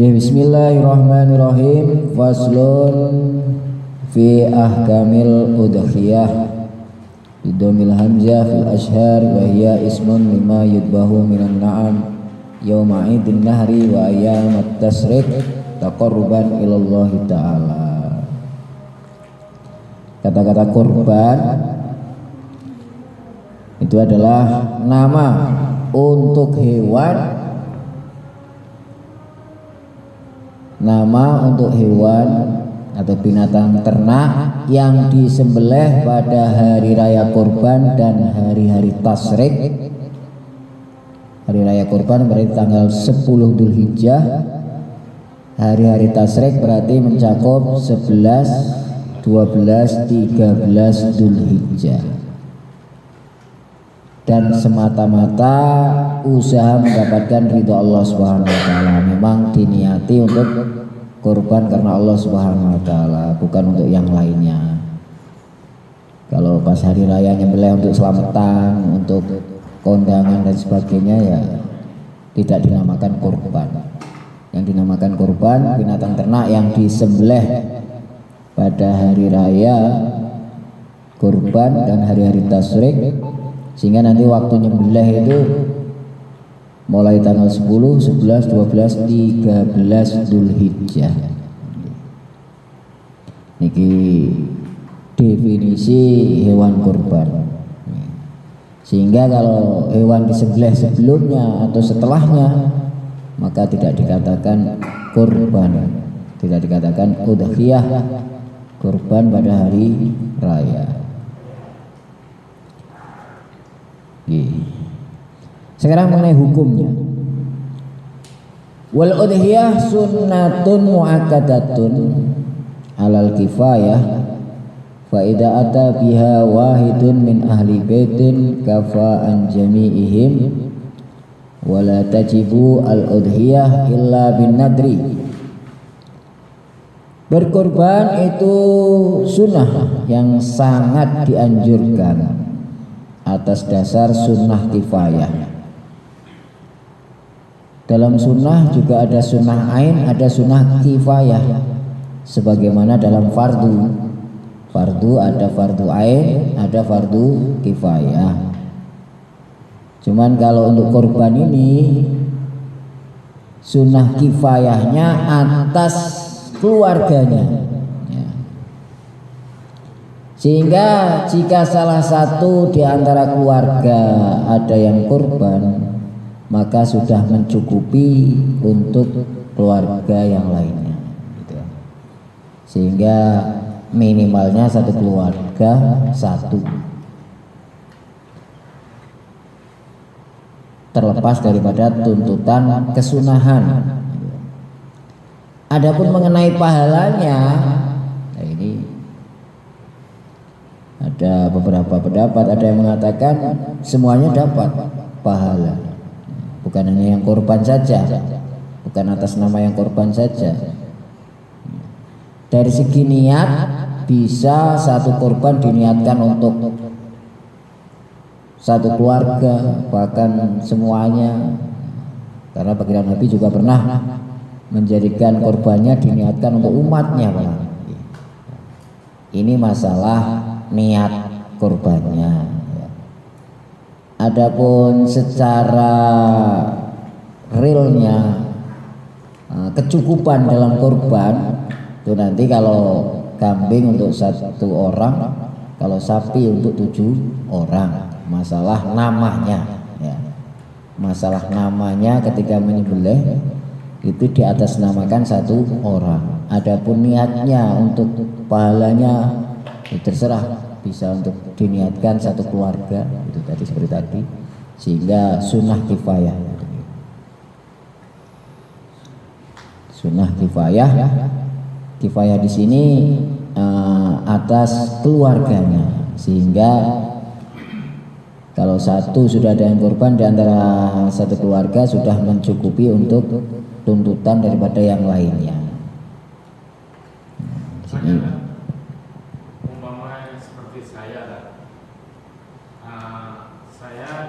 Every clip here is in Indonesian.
Ya, bismillahirrahmanirrahim. Faslun fi ahkamil udhiyah bidomil hamzah fil ashhar wa hiya ismun lima yudbahu minan na'am yawma idin nahri wa ayyamat tasrik taqarruban ilallahi ta'ala. Kata-kata kurban itu adalah nama untuk hewan, nama untuk hewan atau binatang ternak yang disembelih pada hari raya kurban dan hari-hari tasyrik. Hari raya kurban berarti tanggal 10 Dzulhijjah, hari-hari tasyrik berarti mencakup 11, 12, 13 Dzulhijjah, dan semata-mata usaha mendapatkan ridho Allah Subhanahu wa taala. Memang diniati untuk kurban karena Allah Subhanahu wa taala, bukan untuk yang lainnya. Kalau pas hari raya nyembelih untuk selamatan, untuk kondangan dan sebagainya, ya tidak dinamakan kurban. Yang dinamakan kurban binatang ternak yang disembelih pada hari raya kurban dan hari-hari tasyrik, sehingga nanti waktu nyembelih itu mulai tanggal 10, 11, 12, 13 Dzulhijjah. Niki definisi hewan kurban. Sehingga kalau hewan disembelih sebelumnya atau setelahnya, maka tidak dikatakan kurban, tidak dikatakan udhiyah, kurban pada hari raya. Sekarang mengenai hukumnya. Wal udhiyah sunnatun muakkadatun alal kifayah, fa idza ata biha wahidun min ahli baitin kafa an jami'ihim wa la tajibu al udhiyah illa bin nadri. Berkorban itu sunnah yang sangat dianjurkan atas dasar sunnah kifayah. Dalam sunnah juga ada sunnah ain, ada sunnah kifayah. Sebagaimana dalam fardu, fardu ada fardu ain, ada fardu kifayah. Cuman kalau untuk korban ini sunnah kifayahnya atas keluarganya, ya. Sehingga jika salah satu di antara keluarga ada yang korban, maka sudah mencukupi untuk keluarga yang lainnya, gitu. Sehingga minimalnya satu keluarga satu, terlepas daripada tuntutan kesunahan. Adapun mengenai pahalanya, nah ini ada beberapa pendapat. Ada yang mengatakan semuanya dapat pahala, bukan hanya yang korban saja, bukan atas nama yang korban saja. Dari segi niat, bisa satu korban diniatkan untuk satu keluarga, bahkan semuanya. Karena baginda Nabi juga pernah menjadikan korbannya diniatkan untuk umatnya, Pak. Ini masalah niat korbannya. Adapun secara realnya, kecukupan dalam korban itu nanti kalau kambing untuk satu orang, kalau sapi untuk 7 orang. Masalah namanya, ya. Masalah namanya ketika menyembelih itu di atas namakan satu orang. Adapun niatnya untuk pahalanya itu terserah, bisa untuk diniatkan satu keluarga, itu tadi seperti tadi, sehingga sunnah kifayah. Sunnah kifayah, kifayah di sini atas keluarganya, sehingga kalau satu sudah ada yang korban di antara satu keluarga sudah mencukupi untuk tuntutan daripada yang lainnya. Sini. Umpama seperti saya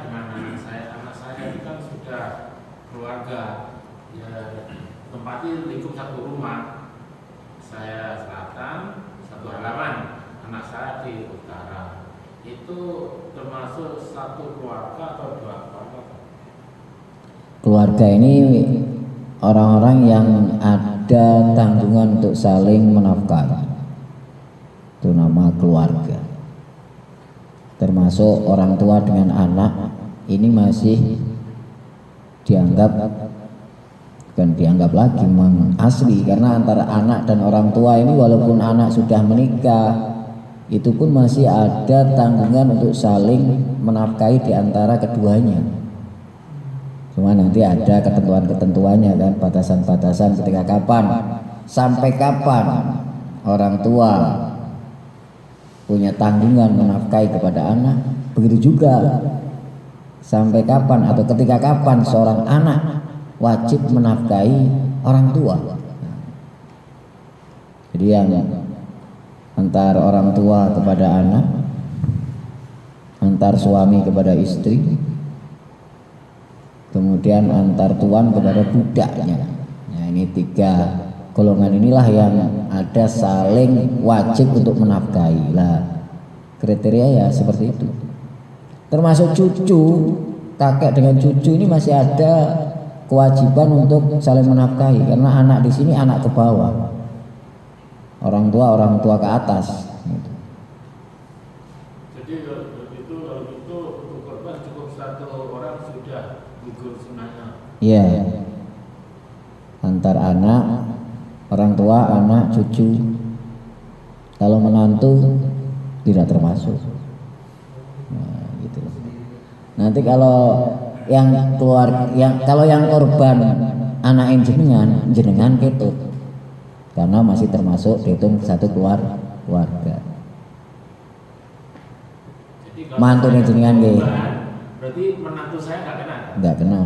dengan anak saya itu kan sudah keluarga, ya tempati lingkup satu rumah. Saya selatan, satu halaman, anak saya di utara. Itu termasuk satu keluarga atau dua keluarga? Keluarga ini orang-orang yang ada tanggungan untuk saling menafkahi. Itu nama keluarga. Termasuk orang tua dengan anak ini masih dianggap, bukan dianggap lagi, memang asli, karena antara anak dan orang tua ini walaupun anak sudah menikah itu pun masih ada tanggungan untuk saling menafkahi di antara keduanya. Cuma nanti ada ketentuan-ketentuannya kan, batasan-batasan ketika kapan, sampai kapan orang tua punya tanggungan menafkahi kepada anak, begitu juga sampai kapan atau ketika kapan seorang anak wajib menafkahi orang tua. Jadi yang antar orang tua kepada anak, antar suami kepada istri, kemudian antar tuan kepada budaknya. Nah, ini tiga golongan inilah yang ada saling wajib untuk menafkahi. Lah, kriteria ya seperti itu. Termasuk cucu, kakek dengan cucu ini masih ada kewajiban untuk saling menafkahi, karena anak di sini anak ke bawah, orang tua ke atas. Jadi kalau itu untuk korban cukup satu orang sudah gugur sunahnya. Iya. Antar anak, orang tua, anak, cucu. Kalau menantu tidak termasuk. Nah, gitu. Nanti kalau yang keluar, kalau yang korban anak jenengan ketut, karena masih termasuk dihitung satu keluarga. Mantu jenengan nggih. Berarti menantu saya nggak kena? Nggak kena.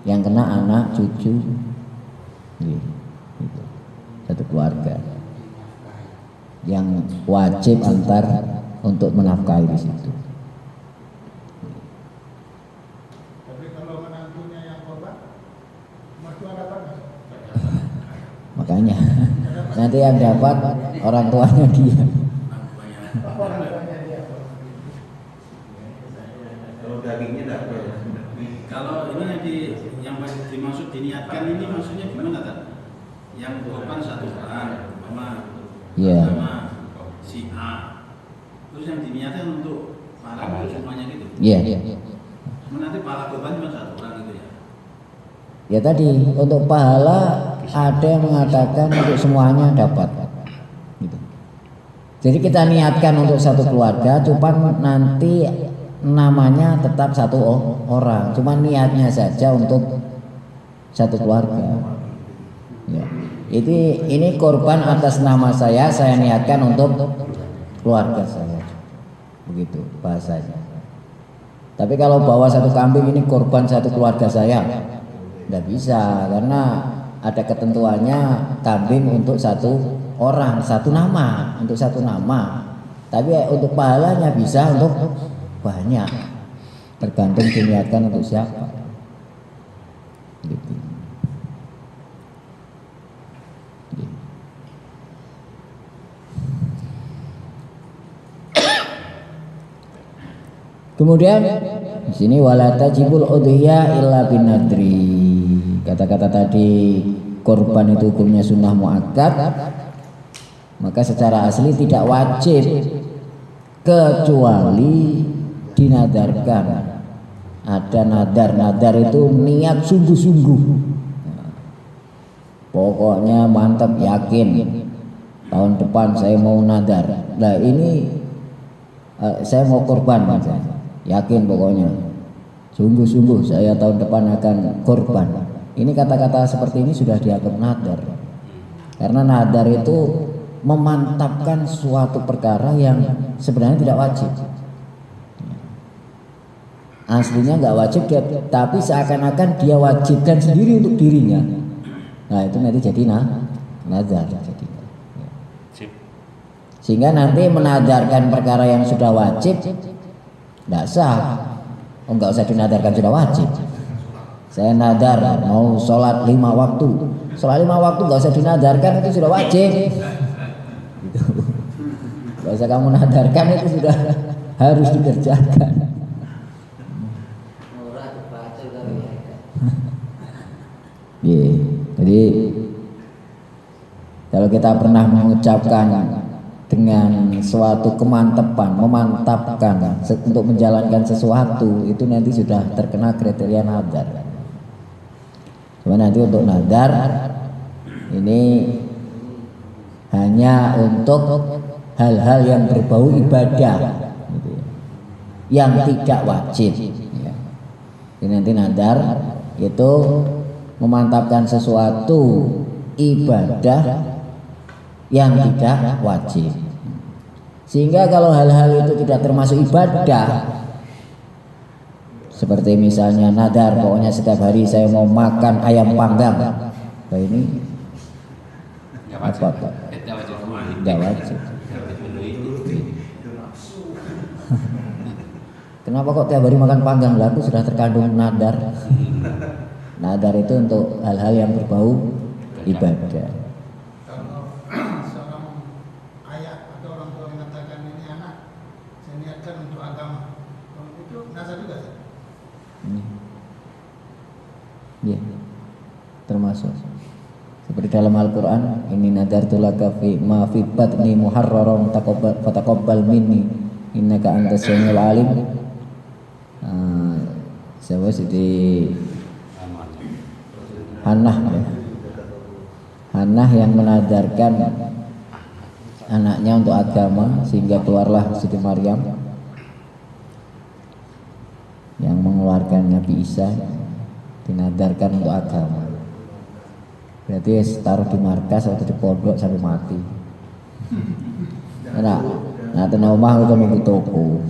Yang kena anak, cucu, gitu. Satu keluarga. Yang wajib antar untuk menafkahi di situ. Tapi kalau menantunya yang korban, mertua dapat nggak? Makanya nanti yang dapat orang tuanya dia. Orang tuanya dia. Kalau dagingnya dapat. Kalau ini yang dimaksud diniatkan ini maksudnya gimana kan? Yang korban satu orang, Iya. sama si A. Terus yang diniatkan untuk para semuanya gitu. Iya. Nanti para korban cuma satu orang gitu ya. Ya tadi untuk pahala ada yang mengatakan untuk semuanya dapat. Gitu. Jadi kita niatkan untuk satu keluarga, cuman nanti namanya tetap satu orang, cuman niatnya saja untuk satu keluarga. Ya. Ini korban atas nama saya niatkan untuk keluarga saya. Begitu bahasanya. Tapi kalau bawa satu kambing ini korban satu keluarga saya, tidak bisa, karena ada ketentuannya kambing untuk satu orang, satu nama, untuk satu nama. Tapi untuk pahalanya bisa untuk banyak, tergantung diniatkan untuk siapa. Gitu. Kemudian di sini wala tajibul udhiyah illa binadri. Kata-kata tadi korban itu hukumnya sunnah muakkad, maka secara asli tidak wajib kecuali dinadarkan. Ada nadar itu niat sungguh-sungguh. Pokoknya mantap, yakin tahun depan saya mau nadar. Nah ini saya mau korban misalnya. Yakin pokoknya, sungguh-sungguh saya tahun depan akan korban. Ini kata-kata seperti ini sudah dianggap nadar, karena nadar itu memantapkan suatu perkara yang sebenarnya tidak wajib. Aslinya nggak wajib, tapi seakan-akan dia wajibkan sendiri untuk dirinya. Nah itu nanti jadi nadar. Sehingga nanti menadarkan perkara yang sudah wajib tidak sah. Enggak usah dinadarkan, sudah wajib. Saya nadar mau sholat 5 waktu. Sholat 5 waktu nggak usah dinadarkan, itu sudah wajib. Gitu. Nggak usah kamu nadarkan, itu sudah harus dikerjakan. Yeah. Jadi kalau kita pernah mengucapkan dengan suatu kemantapan, memantapkan untuk menjalankan sesuatu, itu nanti sudah terkena kriteria nadar. Cuma nanti untuk nadar ini hanya untuk hal-hal yang berbau ibadah, gitu ya, yang tidak wajib. Ya. Jadi nanti nadar itu memantapkan sesuatu ibadah yang tidak wajib, sehingga kalau hal-hal itu tidak termasuk ibadah, seperti misalnya nadar pokoknya setiap hari saya mau makan ayam panggang, nah ini apa? Tidak wajib. Kenapa kok tiap hari makan panggang? Lah aku sudah terkandung nadar. Nadar itu untuk hal-hal yang berbau ibadah. Kalau seorang ayah atau orang tua mengatakan ini anak saya niatkan untuk agama, kalau itu nazar juga sih? Iya, termasuk. Seperti dalam Al-Quran, ini nadartu laka fi ma fi batni muharraran fataqabbal minni innaka antas samiul alim. Siapa sih di Hannah ya. Hannah yang menadarkan anaknya untuk agama sehingga keluarlah Siti Maryam yang mengeluarkan Nabi Isa, dinadarkan untuk agama. Berarti taruh di markas atau di pondok sampai mati. Nah tenang omah itu nunggu toko.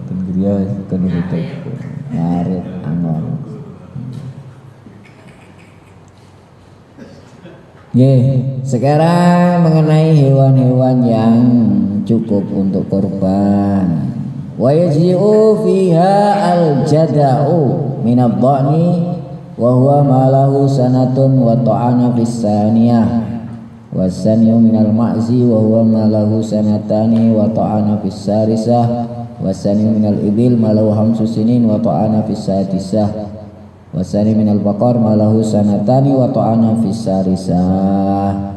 Tenggiriya kan nunggu toko. Ngarit anon. Sekarang mengenai hewan-hewan yang cukup untuk korban. Wa yaji'u fiha al-jada'u min ad-dha'ni wa huwa ma lahu sanatun wa ta'ana fis saniyah wa saniyu min al-ma'zi wa huwa ma lahu sanatani wa ta'ana fis sarisah wa saniyu min al-ibil ma lahu hamsu sinin wa ta'ana fis sadisah wa saniyu min al-baqar ma lahu sanatani wa ta'ana fis sarisah.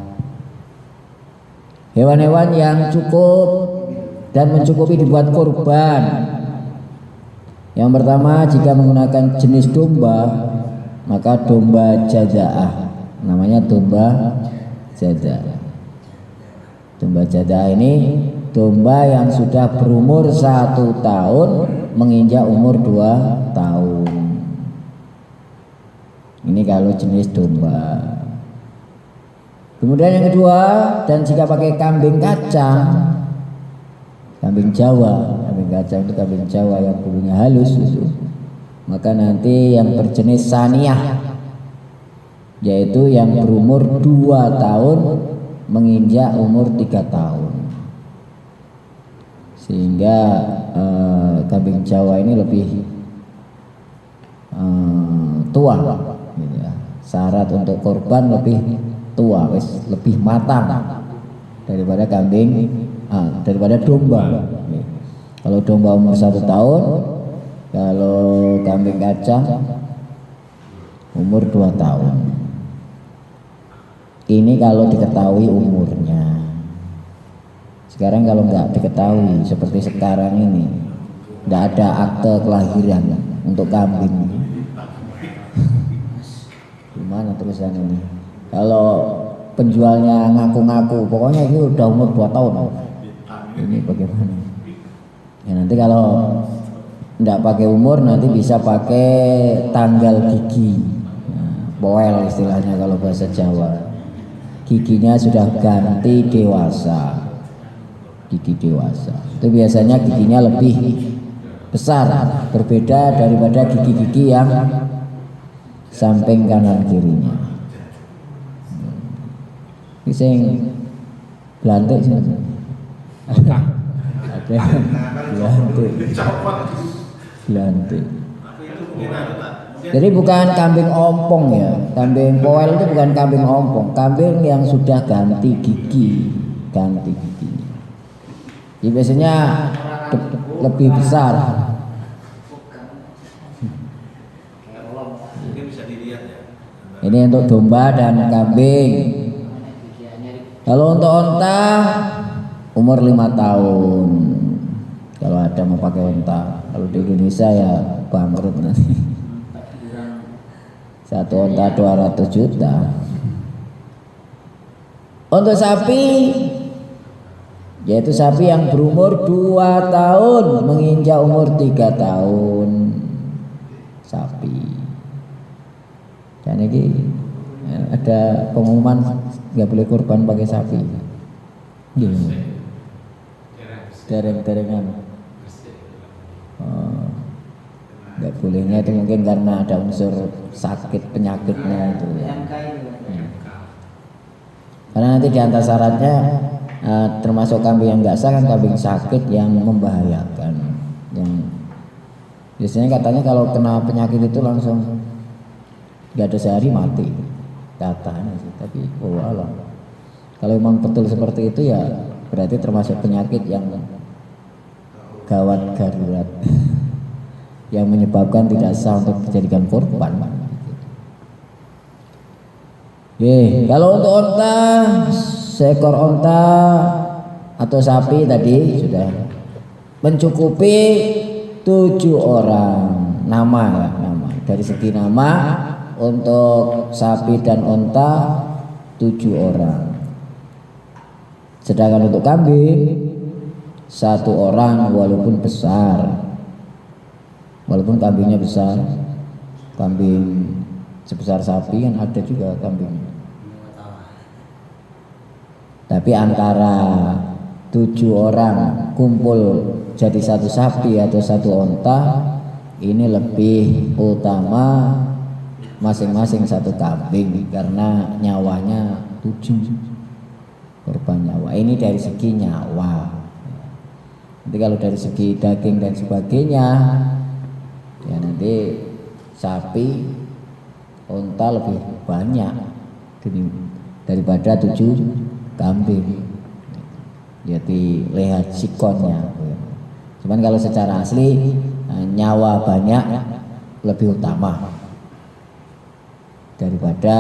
Hewan-hewan yang cukup dan mencukupi dibuat kurban. Yang pertama, jika menggunakan jenis domba, maka domba jaza'ah, namanya domba jaza'ah. Domba jaza'ah ini domba yang sudah berumur 1 tahun menginjak umur 2 tahun. Ini kalau jenis domba. Kemudian yang kedua, dan jika pakai kambing kacang, kambing Jawa, kambing kacang itu kambing Jawa yang bulunya halus itu, maka nanti yang berjenis saniyah, yaitu yang berumur 2 tahun menginjak umur 3 tahun, sehingga kambing Jawa ini lebih tua, gitu ya. Syarat untuk korban lebih tua, lebih matang daripada kambing, daripada domba. Kalau domba umur 1 tahun, kalau kambing kacang umur 2 tahun. Ini kalau diketahui umurnya. Sekarang kalau nggak diketahui seperti sekarang ini, nggak ada akte kelahiran untuk kambing. Gimana terusan ini? Kalau penjualnya ngaku-ngaku, pokoknya ini udah umur 2 tahun. Ini bagaimana? Ya nanti kalau enggak pakai umur, nanti bisa pakai tanggal gigi, boel istilahnya kalau bahasa Jawa. Giginya sudah ganti dewasa, gigi dewasa. Itu biasanya giginya lebih besar, berbeda daripada gigi-gigi yang samping kanan kirinya. Sing Belantik sih. Dilantik. Dicopot. Dilantik. Tapi itu mungkin ada tak? Mungkin Jadi bukan kambing ompong ya, kambing poel itu bukan kambing ompong, kambing yang sudah ganti gigi, ganti gigi. Jadi biasanya lebih besar. mungkin bisa dilihat ya. Ini untuk domba dan kambing. Kalau untuk onta umur 5 tahun. Kalau ada mau pakai onta, kalau di Indonesia ya bangkrut nanti. Satu onta 200 juta. Untuk sapi, yaitu sapi yang berumur 2 tahun menginjak umur 3 tahun. Sapi. Dan ini ada pengumuman nggak boleh kurban pakai sapi. Iya. Dereng-derengan. Nggak bolehnya itu mungkin karena ada unsur sakit penyakitnya itu ya. Karena nanti di antara syaratnya termasuk kambing yang nggak sah kan kambing sakit yang membahayakan. Yang biasanya katanya kalau kena penyakit itu langsung nggak ada sehari mati katanya sih. Tapi alam. Kalau memang betul seperti itu ya berarti termasuk penyakit yang gawat darurat. Yang menyebabkan tidak sah untuk dijadikan korban. Kalau untuk onta, seekor onta atau sapi tadi sudah mencukupi 7 orang. Nama ya, nama. Dari segi nama untuk sapi dan onta 7 orang. Sedangkan untuk kambing 1 orang walaupun besar. Walaupun kambingnya besar, kambing sebesar sapi kan ada juga kambing. Tapi antara 7 orang kumpul jadi 1 sapi atau 1 onta, ini lebih utama masing-masing 1 kambing karena nyawanya 7 korban nyawa. Ini dari segi nyawa. Nanti kalau dari segi daging dan sebagainya, ya nanti sapi, onta lebih banyak daripada 7 kambing. Jadi lihat sikonnya. Cuman kalau secara asli nyawa banyak lebih utama daripada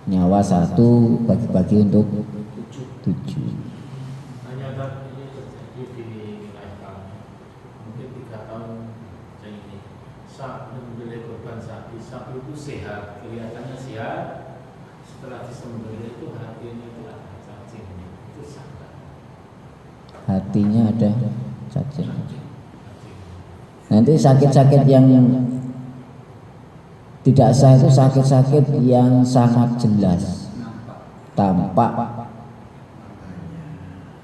nyawa 1 bagi-bagi untuk 7. Hanya ini terjadi di wilayah kami. Mungkin 3 tahun ini saat membeli korban sapi itu sehat, kelihatannya sehat. Setelah disembelih itu hatinya itu ada cacing, itu sangat. Hatinya ada cacing. Nanti sakit-sakit yang tidak sah itu sakit-sakit yang sangat jelas, tampak.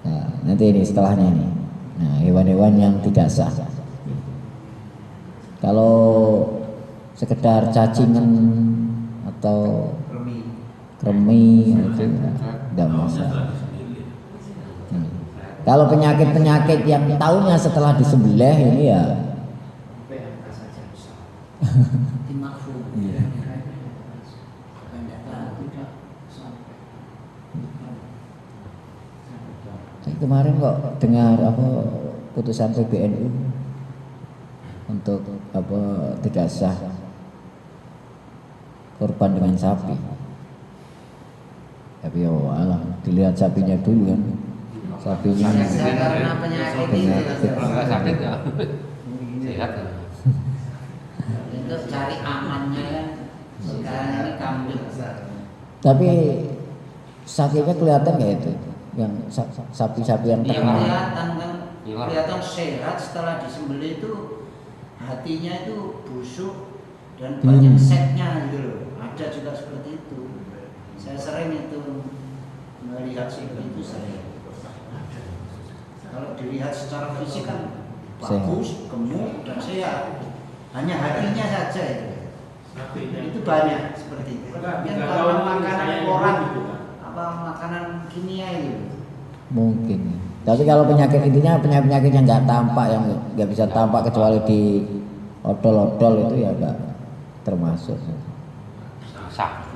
Nah, nanti ini setelahnya nih. Nah, hewan-hewan yang tidak sah. Kalau sekedar cacingan atau kremi itu tidak masalah. Kalau penyakit-penyakit yang tahunya setelah disembelih ini ya kemarin kok dengar apa putusan PBNU untuk apa tidak sah korban dengan sapi. Tapi oh alah, dilihat sapinya dulu kan. Sapinya karena penyakit itu Enggak sakit ya. Sehat ya. itu cari amannya kan. Sekarang ini kambing. tapi sakitnya kelihatan nggak itu? Yang sapi-sapi yang Iya, terkenal. kelihatan kan, kelihatan sehat setelah disembelih itu hatinya itu busuk dan banyak setnya gitu loh. Ada juga seperti itu. Saya sering itu melihat seperti itu sering. Kalau dilihat secara fisik kan bagus, gemuk dan sehat. Hanya hatinya saja itu. Itu banyak seperti itu. Mungkin kalau makanan orang apa makanan kimia itu. Mungkin. Tapi kalau penyakit intinya penyakit yang nggak tampak, yang nggak bisa tampak kecuali di odol-odol itu ya nggak termasuk. Sah.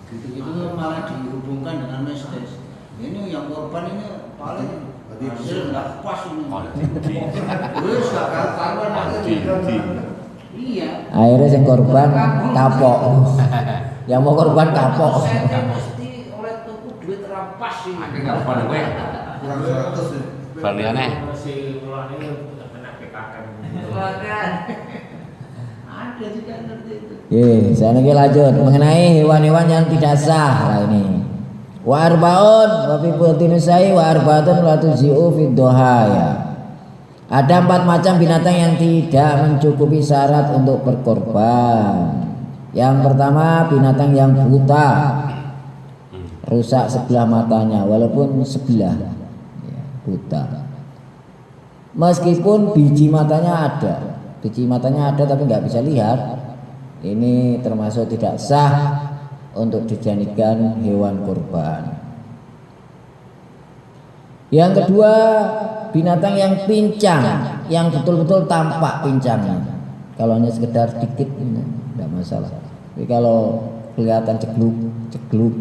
Gitu-gitu malah dihubungkan dengan mistis. Ini yang korban ini paling hasil nggak pas ini. Terus nggak karuan Iya. Akhirnya yang korban kapok. Yang mau korban kapok. Saya mesti oleh tuku duit rampas ini. Aku nggak pada gue. Kurang 100 ya. Baliannya. Si pulang ini kena PKK. Bahkan ada juga ngerti itu. Saya lagi lanjut mengenai hewan-hewan yang tidak sah lah ini. Wa arbaun wa fi butinusai wa arbaatun la tuzi'u fid dohaya. Ada 4 macam binatang yang tidak mencukupi syarat untuk berkorban. Yang pertama binatang yang buta, rusak sebelah matanya walaupun sebelah, ya, buta. Meskipun biji matanya ada tapi nggak bisa lihat, ini termasuk tidak sah untuk dijadikan hewan kurban. Yang kedua binatang yang pincang, yang betul-betul tampak pincangnya. Kalau hanya sekedar dikit tidak masalah. Tapi kalau kelihatan cegluk,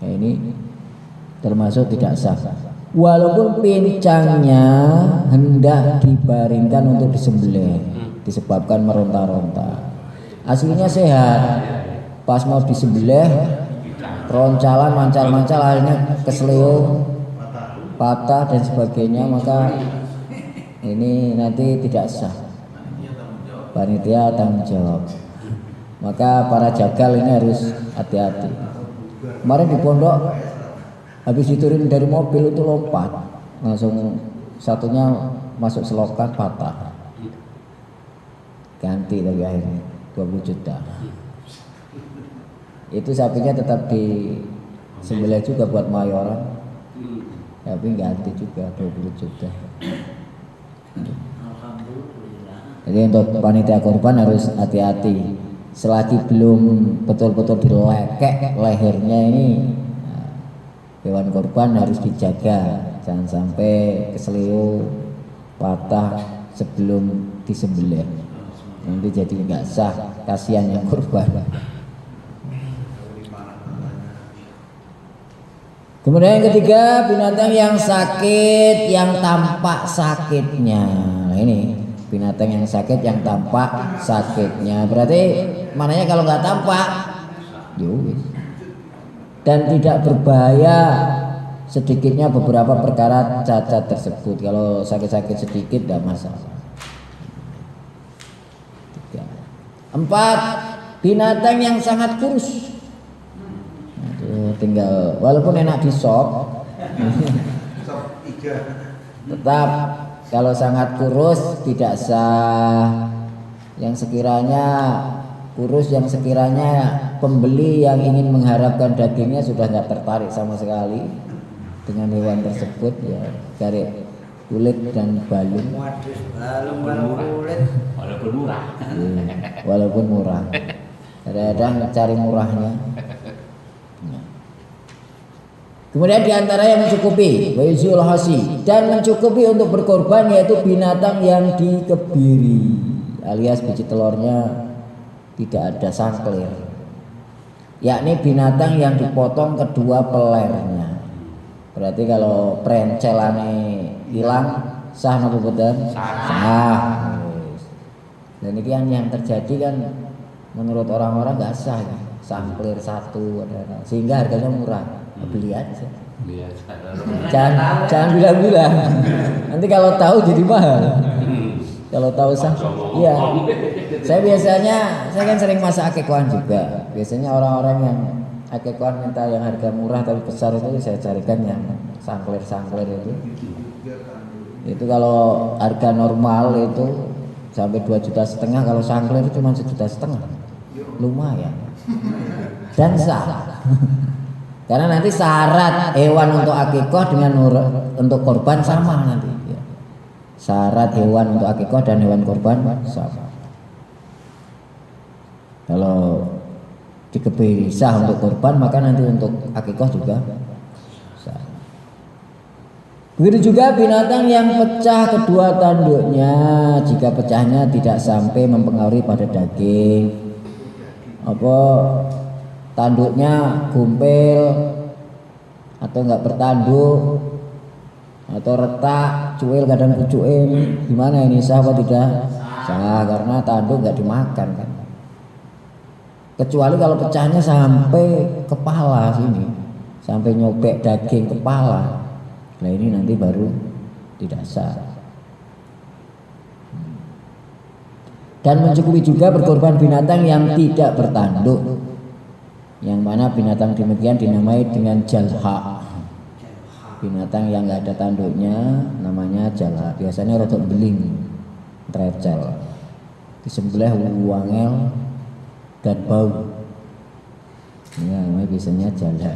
ya ini termasuk tidak sah. Walaupun pincangnya hendak dibaringkan untuk disembelih, disebabkan meronta-ronta. Aslinya sehat, pas mau disembelih roncalan, mancal-mancal, akhirnya kesleo, patah dan sebagainya, maka ini nanti tidak sah. Panitia tanggung jawab. Maka para jagal ini harus hati-hati. Kemarin di pondok habis diturunin dari mobil itu lompat, langsung satunya masuk selokan patah. Ganti lagi akhirnya 20 juta. Itu sapinya tetap disembelih juga buat mayoran, tapi ganti juga 20 juta. Jadi untuk panitia kurban harus hati-hati. Selagi belum betul-betul dilekek lehernya ini, hewan kurban harus dijaga, jangan sampai kesleo, patah sebelum disembelih. Nanti jadi nggak sah, kasihan yang kurban. Kemudian yang ketiga binatang yang sakit, yang tampak sakitnya. Nah ini binatang yang sakit, yang tampak sakitnya. Berarti mananya kalau nggak tampak, yowis. Dan tidak berbahaya sedikitnya beberapa perkara cacat tersebut. Kalau sakit-sakit sedikit tidak masalah. 4. Binatang yang sangat kurus. Tinggal walaupun enak di sop, tetap kalau sangat kurus tidak sah. Yang sekiranya kurus, yang sekiranya pembeli yang ingin mengharapkan dagingnya sudah nggak tertarik sama sekali dengan hewan tersebut, ya cari kulit dan balung. Balung kulit. Walaupun murah. Kadang-kadang cari murahnya. Kemudian diantara yang mencukupi wayuzul hasi, dan mencukupi untuk berkorban yaitu binatang yang dikebiri, alias biji telurnya tidak ada sangklir, yakni binatang yang dipotong kedua pelernya. Berarti kalau prencelane hilang sah napa boten? Sah. Dan ini yang terjadi kan menurut orang-orang nggak sah ya. Sangklir satu ada, sehingga harganya murah. Beli aja. Jangan bilang-bilang. Nanti kalau tahu jadi mahal. Kalau tahu sah, iya. Saya kan sering masak akikohan juga. Biasanya orang-orang yang akikohan minta yang harga murah tapi besar itu saya carikan yang sangklir itu. Itu kalau harga normal itu sampai 2,5 juta, kalau sangklir cuma 1,5 juta, lumayan. Dan sah. Karena nanti syarat hewan untuk akikoh dengan untuk korban sama nanti. Ya. Syarat hewan untuk akikoh dan hewan korban sama. Kalau dikebiri sah untuk korban, maka nanti untuk akikoh juga sah. Begitu juga binatang yang pecah kedua tanduknya, jika pecahnya tidak sampai mempengaruhi pada daging, apa tanduknya gumpil atau enggak bertanduk atau retak, cuil kadang pucukin, gimana ini, sah apa tidak? Sah, karena tanduk enggak dimakan kan. Kecuali kalau pecahnya sampai kepala sini, sampai nyobek daging kepala. Nah ini nanti baru tidak sah. Dan mencukupi juga berkorban binatang yang tidak bertanduk, yang mana binatang demikian dinamai dengan jalha. Binatang yang nggak ada tanduknya namanya jalha. Biasanya rotok beling, trecel, disembelih wangel dan bau. Ya, namanya biasanya jalha.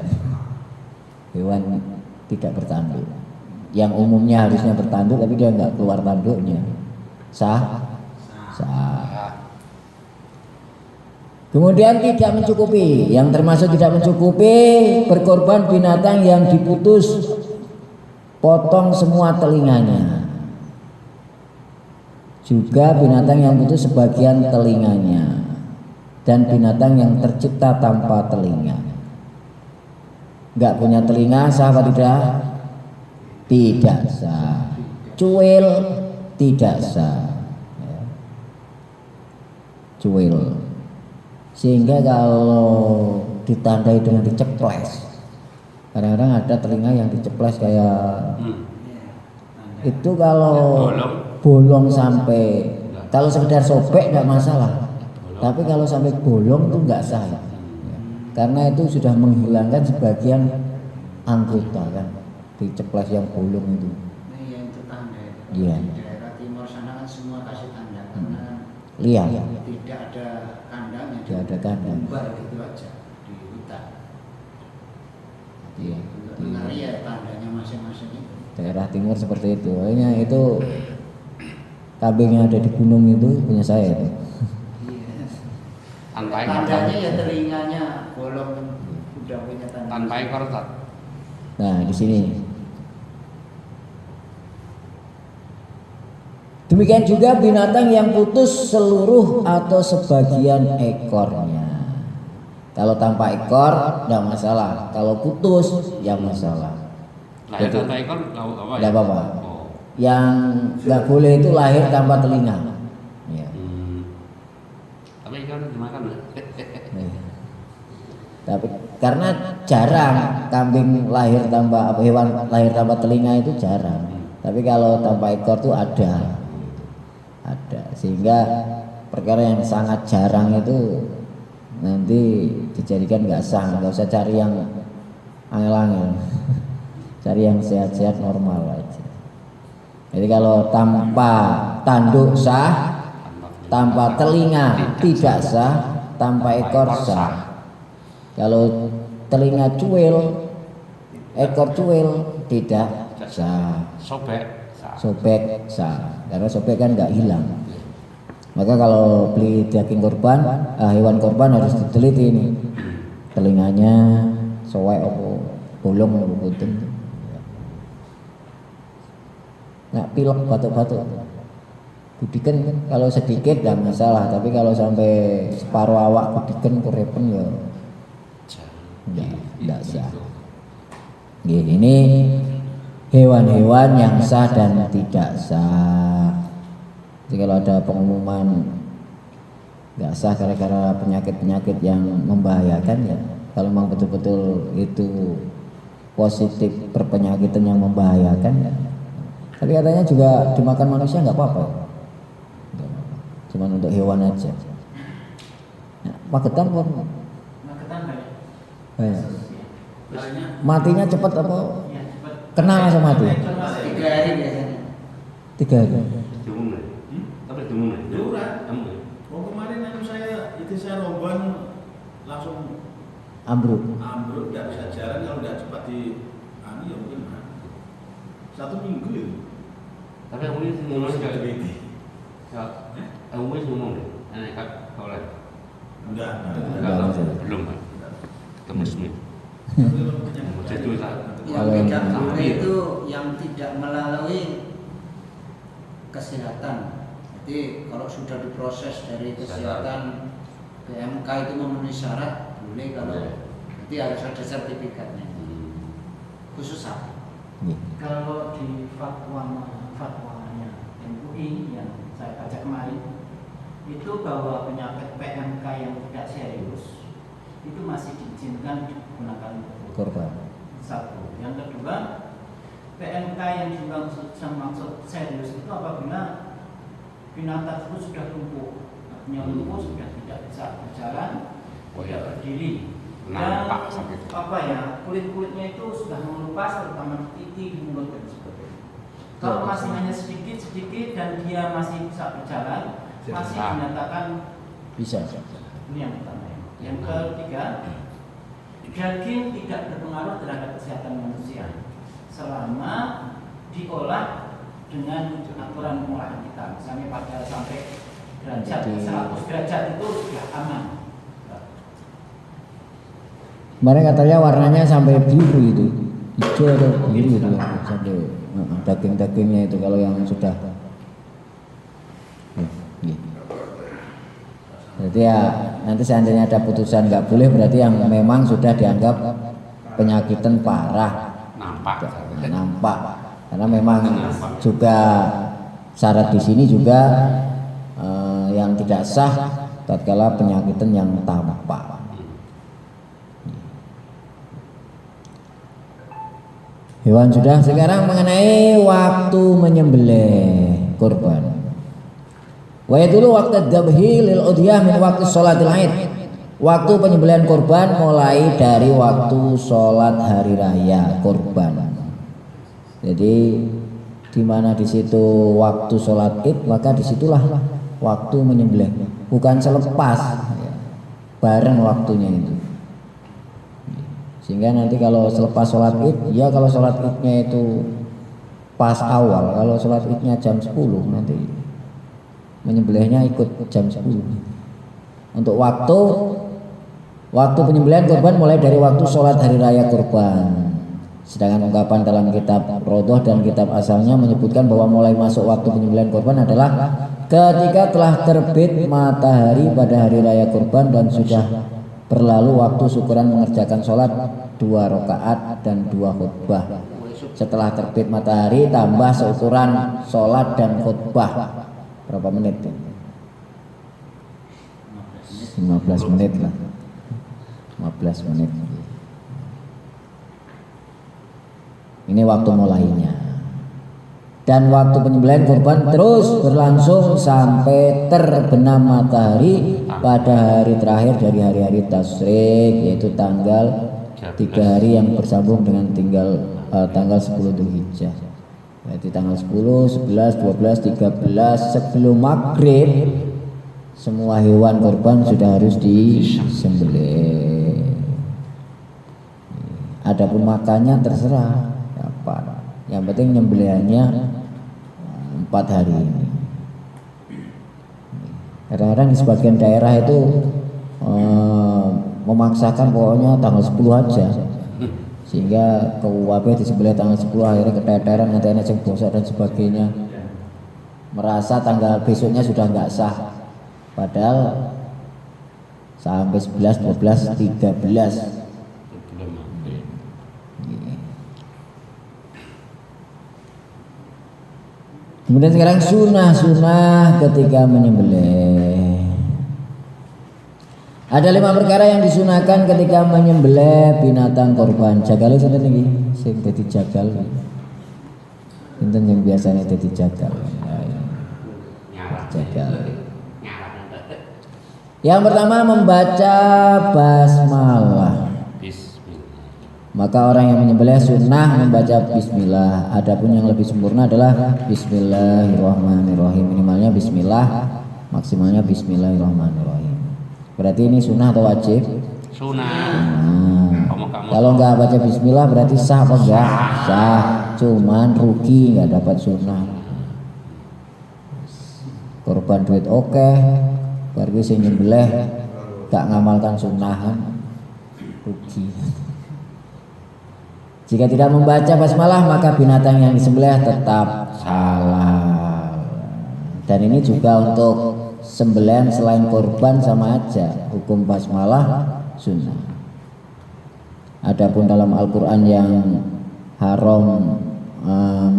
Hewan tidak bertanduk, yang umumnya harusnya bertanduk tapi dia nggak keluar tanduknya, sah? Sah. Kemudian tidak mencukupi, yang termasuk tidak mencukupi berkorban binatang yang diputus potong semua telinganya, juga binatang yang putus sebagian telinganya, dan binatang yang tercipta tanpa telinga. Enggak punya telinga sah apa tidak? Tidak sah. Cuil tidak sah. Cuil. Sehingga kalau ditandai dengan diceples, kadang-kadang ada telinga yang diceples kayak itu, kalau bolong sampai, kalau sekedar sobek enggak masalah. Tapi kalau sampai bolong itu enggak sah. Karena itu sudah menghilangkan sebagian anggota kan, diceplas yang bolong itu. Ini yang itu tanda. Iya. Di daerah timur sana kan semua kasih tanda karena Lihat. tidak ada kandangnya. Tidak ada kandang. Umbar gitu aja di hutan. Iya. Ngeri ya tandanya masing-masing itu. Daerah timur seperti itu. Hanya itu kambing yang ada di gunung itu punya saya itu. Tanpa Tandanya ya telinganya bolong, udah punya tanda. tanpa ekor tak. Nah di sini. Demikian juga binatang yang putus seluruh atau sebagian ekornya. Kalau tanpa ekor tidak masalah. Kalau putus ya masalah. Lahir tanpa ekor apa ya? Tidak apa-apa. Oh. Yang nggak boleh itu lahir tanpa telinga. Ya. Tapi ekor dimakan lah. Iya. Tapi karena jarang kambing lahir tanpa, hewan lahir tanpa telinga itu jarang. Tapi kalau tanpa ekor tuh ada, sehingga perkara yang sangat jarang itu nanti dijadikan nggak sah. Nggak usah cari yang angel-angel, cari yang sehat-sehat normal aja. Jadi kalau tanpa tanduk sah, tanpa telinga tidak sah, tanpa ekor sah. Kalau telinga cuil, ekor cuil tidak sah. Sobek sah, karena sobek kan nggak hilang. Maka kalau beli daging korban, hewan korban harus diteliti ini, telinganya soek apa bolong apa putih. Nggak pilek batuk-batuk. Gudikan kalau sedikit nggak masalah, tapi kalau sampai separuh awak gudikan kurepen ya tidak sah. Ini hewan-hewan yang sah dan tidak sah. Jadi kalau ada pengumuman nggak sah gara-gara penyakit-penyakit yang membahayakan, ya kalau memang betul-betul itu positif berpenyakitan yang membahayakan, ya. Tapi katanya juga dimakan manusia nggak apa-apa, cuman untuk hewan aja. Nah, magetan pun matinya cepat apa? Kena langsung mati. 3 hari biasanya. 3 hari. Tapi demam. Oh kemarin saya romban langsung Ambruk. nggak bisa jalan kalau nggak cepat di ya mungkin mati. 1 minggu itu. Tapi aku ini ngomong Sudah juga. gede. Aku ini ngomong deh. Enak kan kau lagi. Enggak. Enggak, Belum kan. Tembus nih. Jadi Yang tidak boleh itu yang tidak melalui kesehatan. Jadi kalau sudah diproses dari kesehatan PMK itu memenuhi syarat boleh, kalau nanti harus ada sertifikatnya khusus sapi. Kalau di fatwanya MUI yang saya baca kemarin itu bahwa penyakit PMK yang tidak serius itu masih diizinkan digunakan Korban. satu. Yang kedua, PMK yang dimaksud serius itu apabila binatang itu sudah lumpuh, artinya lumpuh sudah tidak bisa berjalan, tidak berdiri, dan Nampak sakit. kulit-kulitnya itu sudah mengelupas, terutama di pipi, di mulut dan sebagainya. Kalau masih hanya sedikit dan dia masih bisa berjalan, masih dinyatakan Bisa. ini yang pertama. Yang ketiga, daging tidak berpengaruh terhadap kesehatan manusia selama diolah dengan aturan pengolahan kita. Misalnya pada sampai derajat 100 derajat itu sudah aman. Kemarin katanya warnanya sampai biru itu, hijau atau biru itu sampai daging-dagingnya itu kalau yang sudah. Berarti ya nanti seandainya ada putusan nggak boleh, berarti yang memang sudah dianggap penyakitan parah. Nampak. Karena memang juga syarat di sini juga yang tidak sah tatkala penyakitan yang tampak. Hewan sudah, sekarang mengenai waktu menyembelih kurban. Wa yadulu waqtu dzabhi lil udhiyah min waqti sholatil Id. Waktu penyembelihan kurban mulai dari waktu sholat hari raya kurban. Jadi di mana di situ waktu sholat Id, maka disitulah waktu menyembelih, bukan selepas, bareng waktunya itu. Sehingga nanti kalau selepas sholat Id, ya kalau sholat Idnya itu pas awal, kalau sholat Idnya jam 10 nanti menyembelihnya ikut jam 10. Untuk waktu penyembelihan kurban mulai dari waktu sholat hari raya kurban. Sedangkan ungkapan dalam kitab Rodoh dan kitab asalnya menyebutkan bahwa mulai masuk waktu penyembelihan kurban adalah ketika telah terbit matahari pada hari raya kurban dan sudah berlalu waktu syukuran mengerjakan sholat 2 rakaat dan 2 khutbah. Setelah terbit matahari tambah seukuran sholat dan khutbah. Berapa menit? 15 menit lah. 15 menit. Ini waktu mulainya. Dan waktu penyembelihan kurban terus berlangsung sampai terbenam matahari pada hari terakhir dari hari-hari tasyrik, yaitu tanggal 3 hari yang bersambung dengan tanggal 10 Dzulhijjah. Berarti tanggal 10, 11, 12, 13 sebelum maghrib semua hewan kurban sudah harus disembelih. Adapun makannya terserah apa. Yang penting nyembelihannya 4 hari ini. Kadang-kadang di sebagian daerah itu memaksakan pokoknya tanggal 10 aja, sehingga KUHP disembelih tanggal 10, akhirnya keteteran, nanti anak yang bosok dan sebagainya, merasa tanggal besoknya sudah nggak sah, padahal sampai 11, 12, 13. Kemudian sekarang sunah-sunah ketika menyembelih. Ada 5 perkara yang disunahkan ketika menyembelih binatang korban. Jagale sinten iki? Sing dadi jagal. Sinten yang biasanya dadi jagal? Jagal. Yang pertama membaca basmalah. Maka orang yang menyembelih sunnah membaca bismillah. Adapun yang lebih sempurna adalah bismillahirrahmanirrahim. Minimalnya bismillah, maksimalnya bismillahirrahmanirrahim. Berarti ini sunnah atau wajib? Sunnah. Kalau nggak baca bismillah berarti sah apa enggak? Sah. Cuman rugi nggak dapat sunnah. Korban duit oke, berarti sing nyembelih gak ngamalkan sunnahan, rugi. Jika tidak membaca basmalah maka binatang yang disembelih tetap halal. Dan ini juga untuk sembelihan selain korban sama aja, hukum basmalah sunnah. Adapun dalam Al-Quran yang haram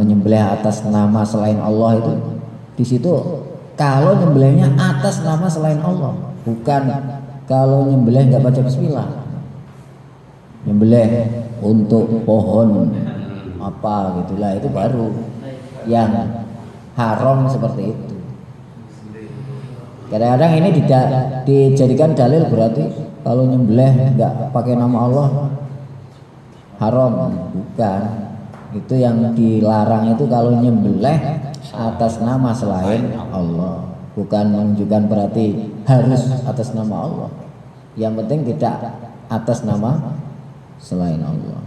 menyembelih atas nama selain Allah itu, di situ kalau nyembelihnya atas nama selain Allah, bukan kalau nyembelih nggak baca bismillah. Nyembelih untuk pohon apa gitulah, itu baru yang haram seperti itu. Kadang-kadang ini dijadikan dalil, berarti kalau nyembelih nggak pakai nama Allah haram. Bukan, itu yang dilarang itu kalau nyembelih atas nama selain Allah, bukan menunjukkan berarti harus atas nama Allah. Yang penting tidak atas nama selain Allah.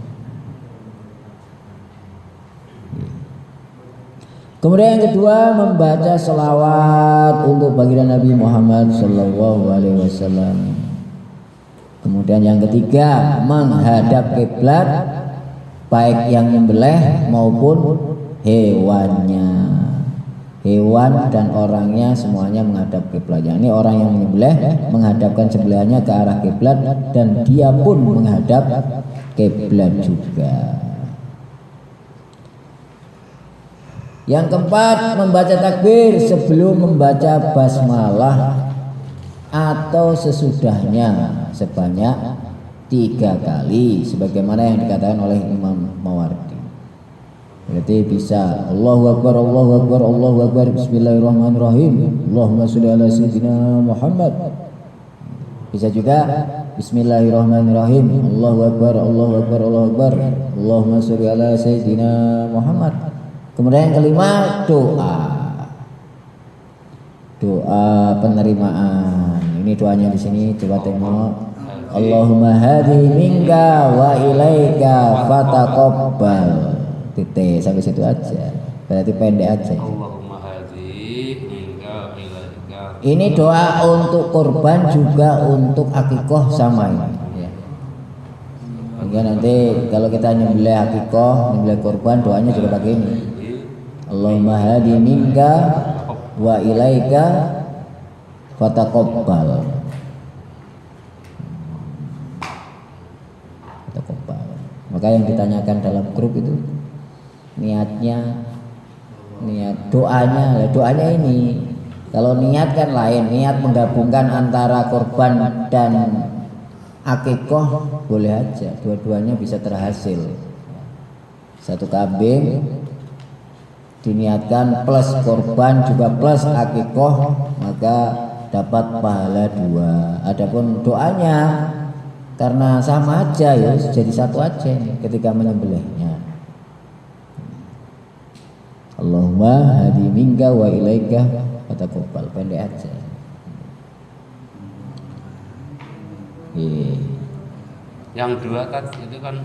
Kemudian yang kedua, membaca selawat untuk baginda Nabi Muhammad Sallallahu Alaihi Wasallam. Kemudian yang ketiga, menghadap kiblat baik yang nyembelih maupun hewannya. Hewan dan orangnya semuanya menghadap kiblat. Ini orang yang menyembelih menghadapkan sembelihannya ke arah kiblat dan dia pun menghadap kiblat juga. Yang keempat, membaca takbir sebelum membaca basmalah atau sesudahnya sebanyak 3 kali sebagaimana yang dikatakan oleh Imam Mawardi. Berarti bisa Allahu Akbar, Allahu Akbar, Allahu Akbar, Bismillahirrahmanirrahim, Allahumma sholli ala sayyidina Muhammad. Bisa juga Bismillahirrahmanirrahim, Allahu Akbar, Allahu Akbar, Allahu Akbar, Allahumma sholli ala sayyidina Muhammad. Kemudian yang kelima, doa penerimaan. Ini doanya di sini, coba tengok. Allahumma hadi minka wa ilaika fataqabbal. Titik sampai situ aja. Berarti pendek aja. Allahumma hadi minka wa ilaika. Ini doa untuk korban juga untuk akikoh sama ini. Ya. Hingga nanti kalau kita nyembelih akikoh, nyembelih korban, doanya juga pakai ini. Allahumma hadi minka wa ilaika fataqabbal. Maka yang ditanyakan dalam grup itu niatnya, niat doanya ini. Kalau niat kan lain, niat menggabungkan antara korban dan akikoh boleh aja, dua-duanya bisa terhasil. Satu kambing diniatkan plus korban juga plus akikoh, maka dapat pahala 2. Adapun doanya karena sama aja ya, jadi satu aja ketika menyembelihnya. Allahumma hadi minka wa ilaika fataqabbal, pendek aja. Yang 2 kan itu kan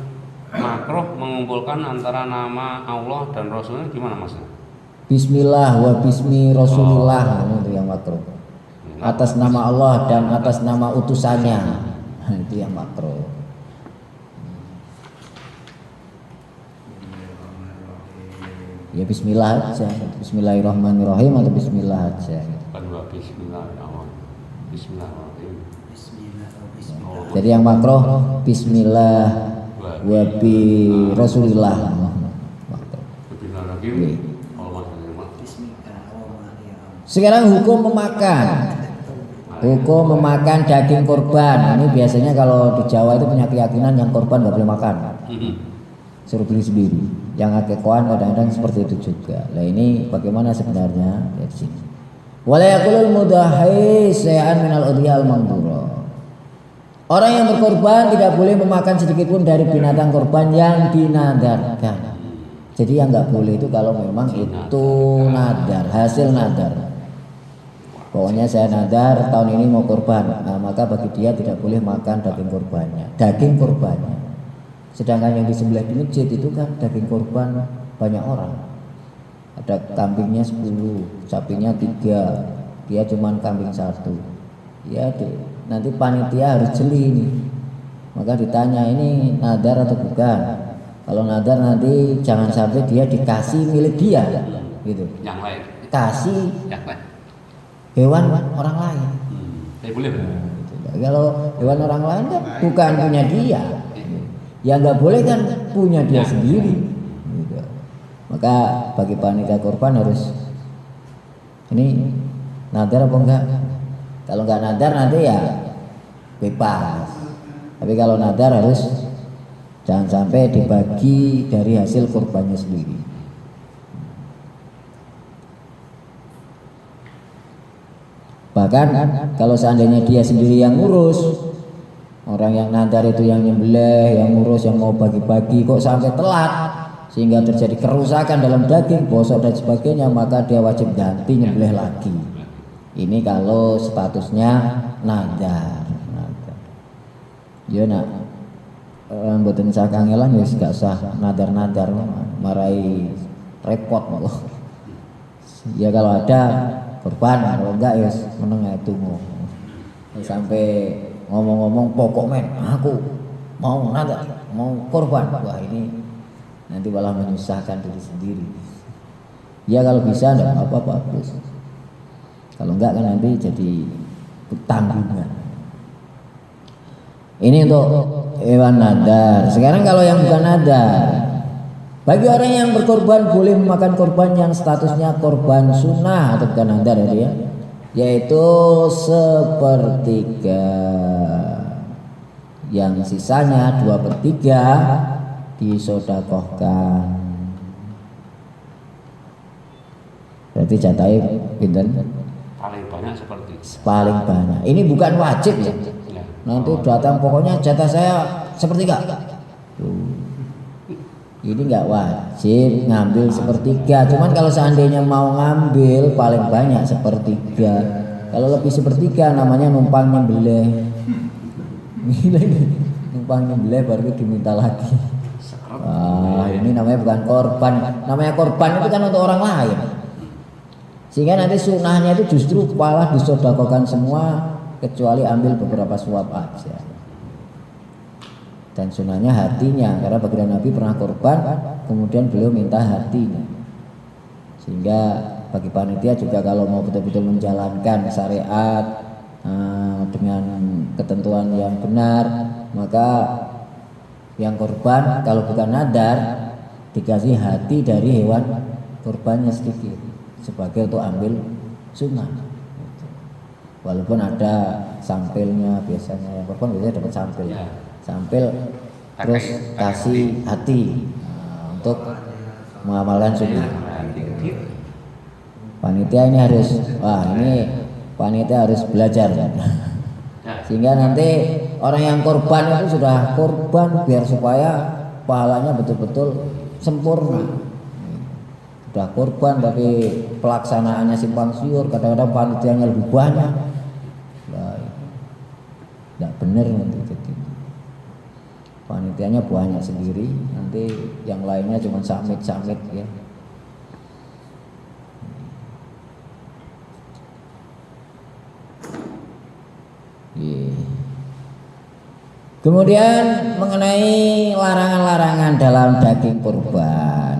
makruh mengumpulkan antara nama Allah dan Rasulnya, gimana Mas? Bismillah wa bismi Rasulillah, itu yang makruh. Atas nama Allah dan atas nama utusannya, itu yang makruh. Ya bismillah aja, Bismillahirrahmanirrahim atau bismillah aja. Kan bismillahirrahmanirrahim. Bismillahirrahmanirrahim. Jadi yang makruh bismillah wa bi Rasulillah. Sekarang hukum memakan. Hukum memakan daging korban. Ini biasanya kalau di Jawa itu punya keyakinan yang korban nggak boleh makan. Suruh beli sendiri. Yang akikohan kadang-kadang seperti itu juga. Nah ini bagaimana sebenarnya di sini. Wala yaqulul mudahi syai'an minal udhiyal mandura. Orang yang berkorban tidak boleh memakan sedikit pun dari binatang korban yang dinadarkan. Jadi yang nggak boleh itu kalau memang itu nadar, hasil nadar. Pokoknya saya nadar tahun ini mau korban, nah, maka bagi dia tidak boleh makan daging korbannya. Sedangkan yang disembelih di masjid itu kan daging korban banyak orang. Ada kambingnya 10, sapinya 3, dia cuman kambing 1. Ya nanti panitia harus jeli ini. Maka ditanya ini nadar atau bukan. Kalau nadar nanti jangan sampai dia dikasih milik dia, gitu. Yang lain. Kasih Yang lain. hewan orang lain. Saya boleh. Kalau hewan orang lain kan bukan punya dia, ya nggak boleh kan punya dia sendiri. Gitu. Maka bagi panitia kurban harus ini nadar apa enggak? Kalau nggak nadar nanti ya bebas. Tapi kalau nadar harus jangan sampai dibagi dari hasil kurbannya sendiri. Bahkan kalau seandainya dia sendiri yang ngurus, orang yang nadar itu yang nyembelih, yang ngurus, yang mau bagi-bagi, kok sampai telat sehingga terjadi kerusakan dalam daging, bosok dan sebagainya, maka dia wajib ganti nyembelih lagi. Ini kalau statusnya nadar. Ya nak mboten usah kangelan wis gak usah nadar-nadar marai repot kok. Ya kalau ada kurban, kalau enggak ya meneng ae tunggu. Sampai ngomong-ngomong pokok men, aku mau nadar, mau kurban. Wah ini nanti malah menyusahkan diri sendiri. Ya kalau bisa enggak apa-apa bagus. Kalau enggak kan nanti jadi tanggungan. Ini untuk hewan nadar. Sekarang kalau yang bukan nadar, bagi orang yang berkorban boleh memakan korban yang statusnya korban sunnah atau bukan nadar ya, yaitu sepertiga, yang sisanya 2/3 disodakohkan. Berarti jatahnya pinten? Paling banyak seperti itu. Paling banyak. Ini bukan wajib ya. Nanti datang pokoknya jatah saya sepertiga. Ini nggak wajib ngambil sepertiga. Cuman kalau seandainya mau ngambil paling banyak sepertiga. Kalau lebih sepertiga namanya numpang nyembelih. Numpang nyembelih baru diminta lagi. Ini namanya bukan korban. Namanya korban itu kan untuk orang lain. Sehingga nanti sunnahnya itu justru malah disodakokan semua, kecuali ambil beberapa suap aja. Dan sunnahnya hatinya, karena baginda Nabi pernah korban, kemudian beliau minta hatinya. Sehingga bagi panitia juga kalau mau betul-betul menjalankan syariat dengan ketentuan yang benar, maka yang korban kalau bukan nadar dikasih hati dari hewan korbannya sedikit sebagai untuk ambil sunnah. Walaupun ada sampilnya, biasanya yang korban biasanya dapat sampil, sampil terus kasih hati untuk mengamalkan sunnah. Panitia ini harus, panitia harus belajar, sehingga nanti orang yang korban itu sudah korban biar supaya pahalanya betul-betul sempurna. Sudah korban tapi pelaksanaannya simpang siur, kadang-kadang panitianya lebih banyak. Tidak benar nanti jadi panitianya banyak sendiri, nanti yang lainnya cuma samit ya. Kemudian mengenai larangan-larangan dalam daging kurban.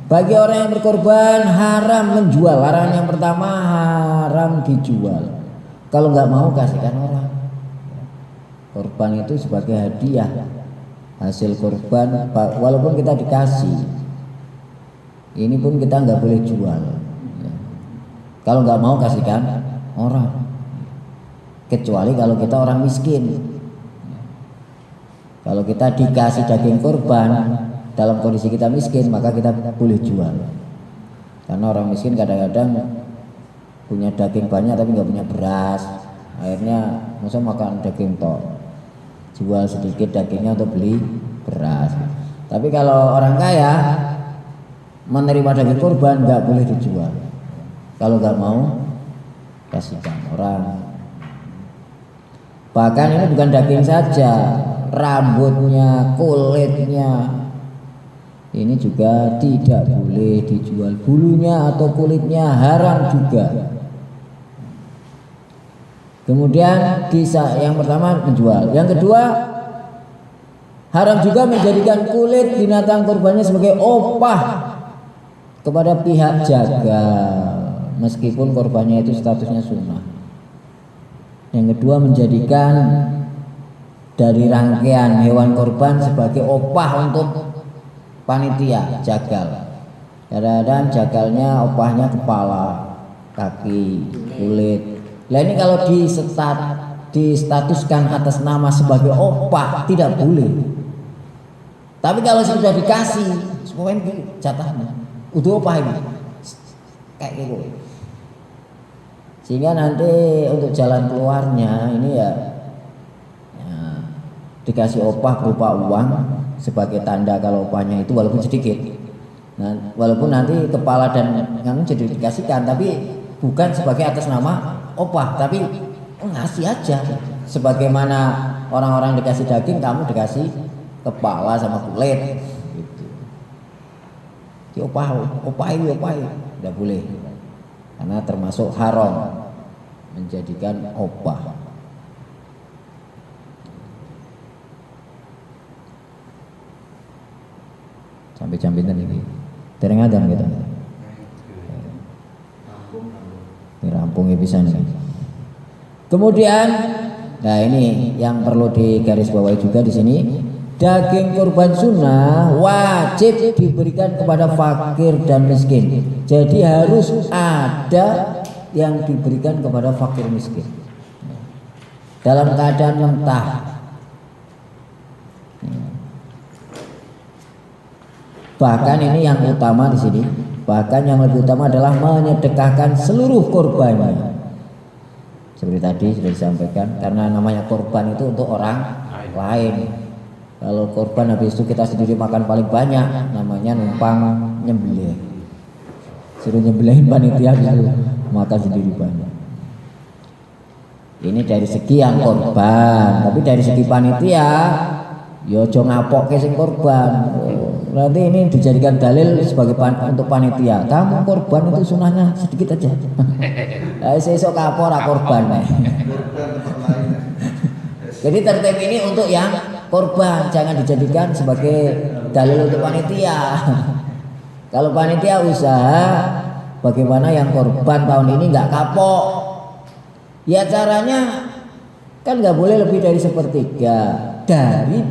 Bagi orang yang berkorban haram menjual. Larangan yang pertama haram dijual. Kalau nggak mau kasihkan orang. Korban itu sebagai hadiah, hasil korban, walaupun kita dikasih, ini pun kita nggak boleh jual. Kalau nggak mau kasihkan orang, kecuali kalau kita orang miskin. Kalau kita dikasih daging korban dalam kondisi kita miskin, maka kita boleh jual. Karena orang miskin kadang-kadang punya daging banyak tapi nggak punya beras, akhirnya masa makan daging tok. Jual sedikit dagingnya untuk beli beras. Tapi kalau orang kaya menerima daging kurban nggak boleh dijual. Kalau nggak mau kasihkan orang. Bahkan ini bukan daging saja, rambutnya, kulitnya ini juga tidak boleh dijual. Bulunya atau kulitnya haram juga. Kemudian yang pertama menjual, yang kedua Haram juga menjadikan kulit binatang kurbannya sebagai opah kepada pihak jagal, meskipun korbannya itu statusnya sunnah. Yang kedua, menjadikan dari rangkaian hewan korban sebagai opah untuk panitia jagal. Kadang-kadang jagalnya opahnya kepala, kaki, kulit. Nah ini kalau distatuskan atas nama sebagai opah tidak boleh. Tapi kalau sudah dikasih, semuanya jatahnya udah opah ini, kayak gitu. Sehingga nanti untuk jalan keluarnya ini ya dikasih opah berupa uang sebagai tanda kalau opahnya itu walaupun sedikit. Nah, walaupun nanti kepala dan kamu jadi dikasihkan, tapi bukan sebagai atas nama opah, tapi ngasih aja. Sebagaimana orang-orang dikasih daging, kamu dikasih kepala sama kulit gitu. Opah tidak boleh, karena termasuk haram menjadikan opah. Sampai jam pinten ini tereng adam kita rampungnya bisa nih. Kemudian nah ini yang perlu digarisbawahi juga di sini, daging kurban sunnah wajib diberikan kepada fakir dan miskin. Jadi harus ada yang diberikan kepada fakir miskin dalam keadaan mentah. Bahkan ini yang utama di sini, bahkan yang lebih utama adalah menyedekahkan seluruh korbannya. Seperti tadi sudah disampaikan, karena namanya korban itu untuk orang lain. Kalau korban habis itu kita sendiri makan paling banyak, namanya numpang nyembelih. Suruh nyembelihin panitia dulu, makan sendiri banyak. Ini dari segi yang korban, tapi dari segi panitia, yo ojo ngapoke sing korban. Nanti ini dijadikan dalil sebagai untuk panitia. Kamu korban itu sunahnya sedikit aja. Sesok kapor korban. Jadi tertib ini untuk yang korban, jangan dijadikan sebagai dalil untuk panitia. Kalau panitia usaha bagaimana yang korban tahun ini nggak kapok, ya caranya kan nggak boleh lebih dari sepertiga dari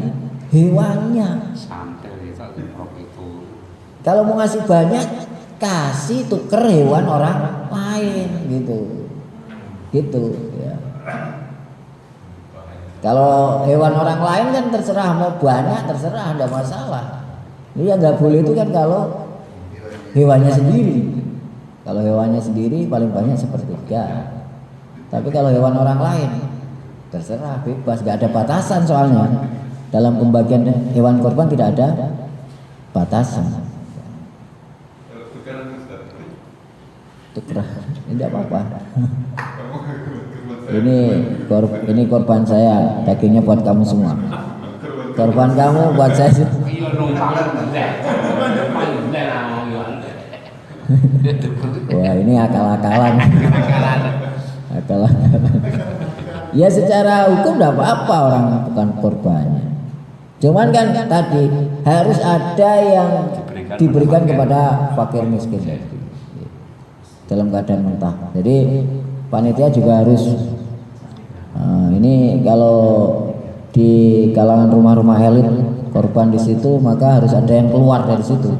hewannya. Kalau mau ngasih banyak, kasih tuker hewan orang lain gitu ya. Kalau hewan orang lain kan terserah, mau banyak terserah, ada masalah. Ini yang nggak boleh itu kan kalau hewannya sendiri. Kalau hewannya sendiri paling banyak sepertiga. Tapi kalau hewan orang lain terserah, bebas, nggak ada batasan soalnya. Dalam pembagian hewan korban tidak ada batasan. Tuker, tidak apa-apa. Ini korban saya, dagingnya buat kamu semua. Korban kamu buat saya. Wah, ini akal-akalan. Ya secara hukum tidak apa-apa orang bukan korbannya. Cuman kan tadi harus ada yang diberikan kepada fakir miskin dalam keadaan mentah. Jadi panitia juga harus ini kalau di kalangan rumah-rumah elit korban di situ, maka harus ada yang keluar dari situ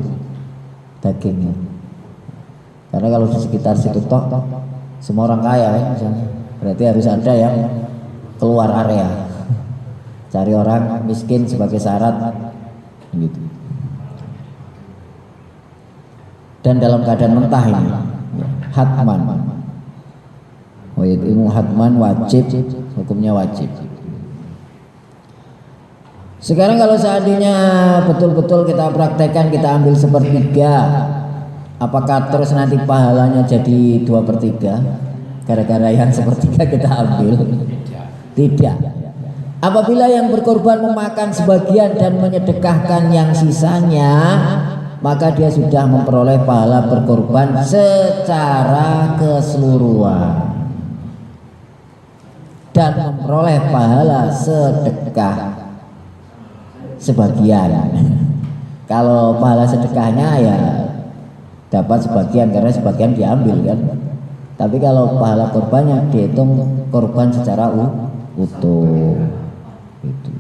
dagingnya. Karena kalau di sekitar situ toh semua orang kaya ya misalnya, berarti harus ada yang keluar area, cari orang miskin sebagai syarat gitu. Dan dalam keadaan mentah ini hatman, ilmu hatman wajib, hukumnya wajib. Sekarang kalau seandainya betul-betul kita praktekkan, kita ambil sepertiga, apakah terus nanti pahalanya jadi 2/3 gara-gara yang sepertiga kita ambil? Tidak. Apabila yang berkorban memakan sebagian dan menyedekahkan yang sisanya, maka dia sudah memperoleh pahala berkorban secara keseluruhan dan memperoleh pahala sedekah sebagian. Kalau pahala sedekahnya ya dapat sebagian karena sebagian diambil kan. Tapi kalau pahala korbannya dihitung korban secara utuh. Gitu.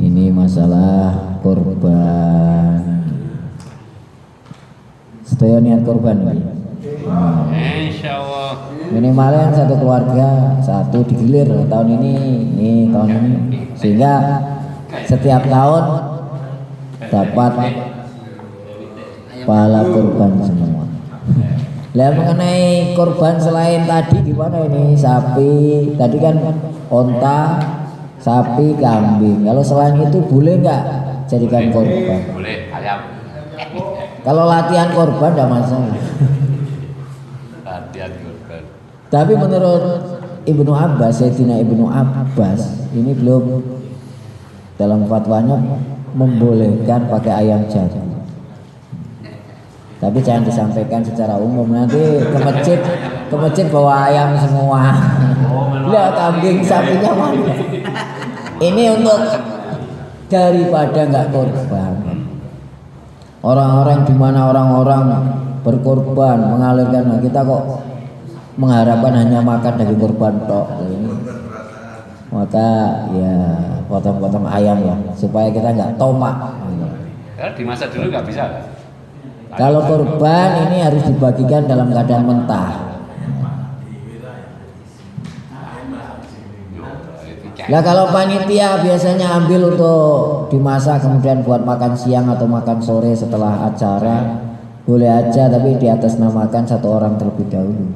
Ini masalah korban. Sedaya niat korban ini. Insyaallah. Minimalnya satu keluarga satu digilir tahun ini tahun ini, sehingga setiap tahun dapat pahala korban semua. Lah mengenai korban selain tadi gimana ini? Sapi tadi kan, onta, sapi, kambing. Kalau selain itu boleh nggak jadikan korban? Boleh, ayam. Kalau latihan korban tidak masalah. Latihan korban. Tapi menurut Ibnu Abbas, Sayyidina Ibnu Abbas ini belum dalam fatwanya membolehkan pakai ayam jago. Tapi jangan disampaikan secara umum, nanti ke masjid bawa ayam semua. Lihat kambing sapinya mana? Ini untuk daripada nggak korban. Orang-orang di mana orang-orang berkorban mengalirkan, kita kok mengharapkan hanya makan daging korban tok. Maka ya potong-potong ayam lah supaya kita nggak tomak. Ya, di masa dulu nggak bisa. Kalau korban ini harus dibagikan dalam keadaan mentah. Nah kalau panitia biasanya ambil untuk dimasak kemudian buat makan siang atau makan sore setelah acara, boleh aja, tapi di atas namakan satu orang terlebih dahulu.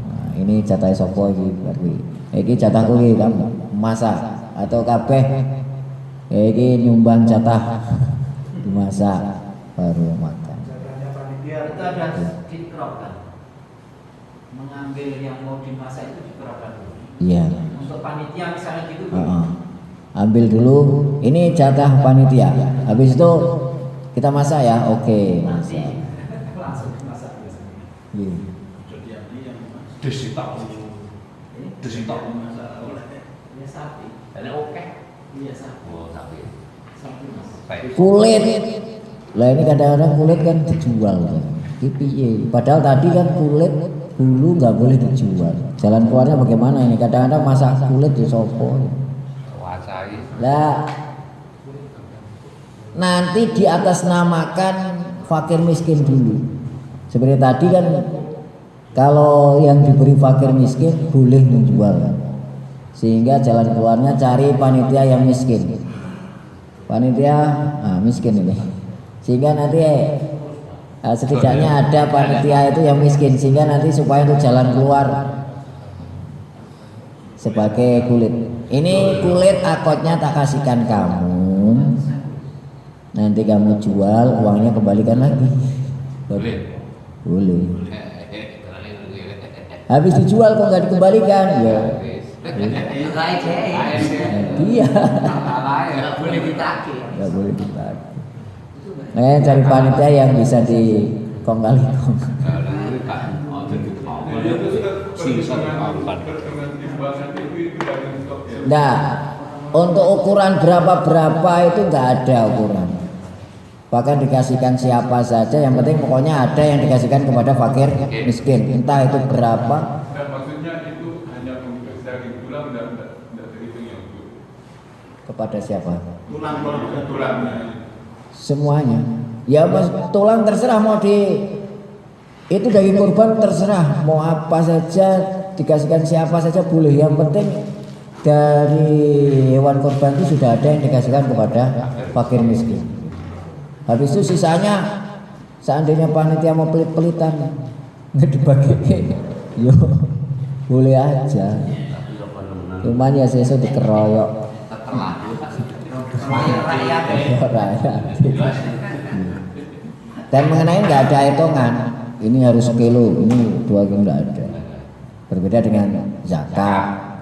Nah, ini jatah sopo iki jatahku iki kamu masak atau kabeh iki nyumbang jatah dimasak baru makan. Itu ada dikerokan. Mengambil yang mau dimasak itu dikerokan dulu. Iya. Untuk panitia misalnya gitu. Ambil dulu, ini jatah panitia. Habis itu kita masak ya, oke. Nanti Masak. langsung dimasak biasanya. Iya. Desitok. Desitok. Iya sapi. Ini oke. Iya sapi. Oh, sapi. Sapi mas. Baik. Kulit. Lah ini kadang-kadang kulit kan dijual. Piye? Padahal tadi kan kulit bulu nggak boleh dijual. Jalan keluarnya bagaimana ini? Kadang-kadang masak kulit di sopo. Wasai. Lah nanti di atas namakan fakir miskin dulu. Seperti tadi kan, kalau yang diberi fakir miskin boleh menjual, sehingga jalan keluarnya cari panitia yang miskin. Panitia miskin ini, sehingga nanti setidaknya ada panitia itu yang miskin, sehingga nanti supaya untuk jalan keluar sebagai kulit. Ini kulit akotnya tak kasihkan kamu, nanti kamu jual, uangnya kembalikan lagi. Boleh. Habis dijual kok nggak dikembalikan ya? Iya. Nggak boleh ditagih. Nggak boleh ditagih. Nah, cari panitia yang bisa dikong kali kong. Nah, untuk ukuran berapa itu nggak ada ukuran. Bahkan dikasihkan siapa saja, yang penting pokoknya ada yang dikasihkan kepada fakir miskin. Entah itu berapa. Dan maksudnya itu hanya untuk daging tulang dan terhitung yang utuh. Kepada siapa? Tulang kalau bukan Tulangnya. Semuanya. Ya mas, tulang terserah mau itu daging kurban terserah mau apa saja, dikasihkan siapa saja boleh. Yang penting dari hewan kurban itu sudah ada yang dikasihkan kepada fakir miskin. Habis itu sisanya seandainya panitia mau pelit-pelitan nggak dibagi, yo boleh aja. Cuman ya sesuk dikeroyok. Rakyat. Dan mengenai nggak ada hitungan, ini harus kilo, ini 2 kilo nggak ada. Berbeda dengan zakat.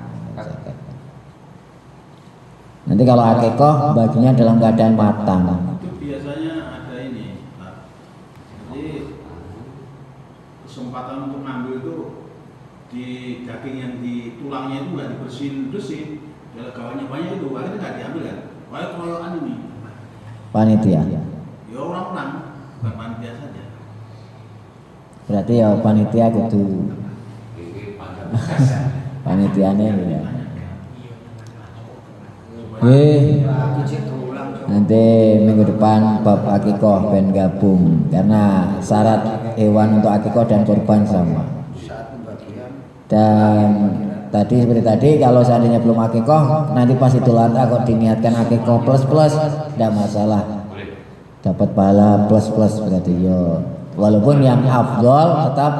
Nanti kalau akikoh baginya dalam keadaan matang. itu biasanya ada ini, Pak. Jadi kesempatan untuk ngambil itu di daging yang di tulangnya itu nggak dibersihin, kawannya banyak itu akhirnya nggak diambil kan? Wah keroyokan ini. Panitia. Ya orang bukan panitia saja. Berarti ya panitia kudu panitiane ya. Nanti minggu depan bab akikoh ben gabung karena syarat hewan untuk akikoh dan kurban sama. Dan tadi seperti tadi kalau seandainya belum akikoh nanti pas Idul Adha kok diniatkan akikoh plus tidak masalah, dapat pahala plus berarti yo. Walaupun yang afdol tetap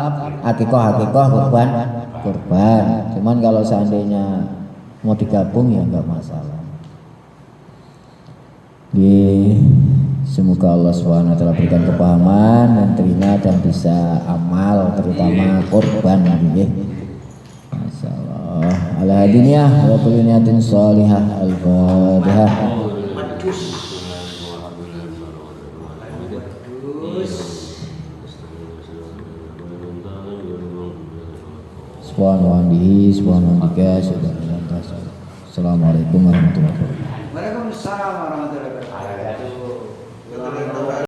akikoh kurban. Cuman kalau seandainya mau digabung ya nggak masalah. Semoga Allah SWT berikan kepahaman dan terima dan bisa amal terutama kurban nggih. Masyaallah. Ala hadiniyah wa kulli niyatin shalihah. Al-Fatihah. Subhanallah. Assalamualaikum warahmatullahi wabarakatuh. Waalaikumsalam warahmatullahi wabarakatuh.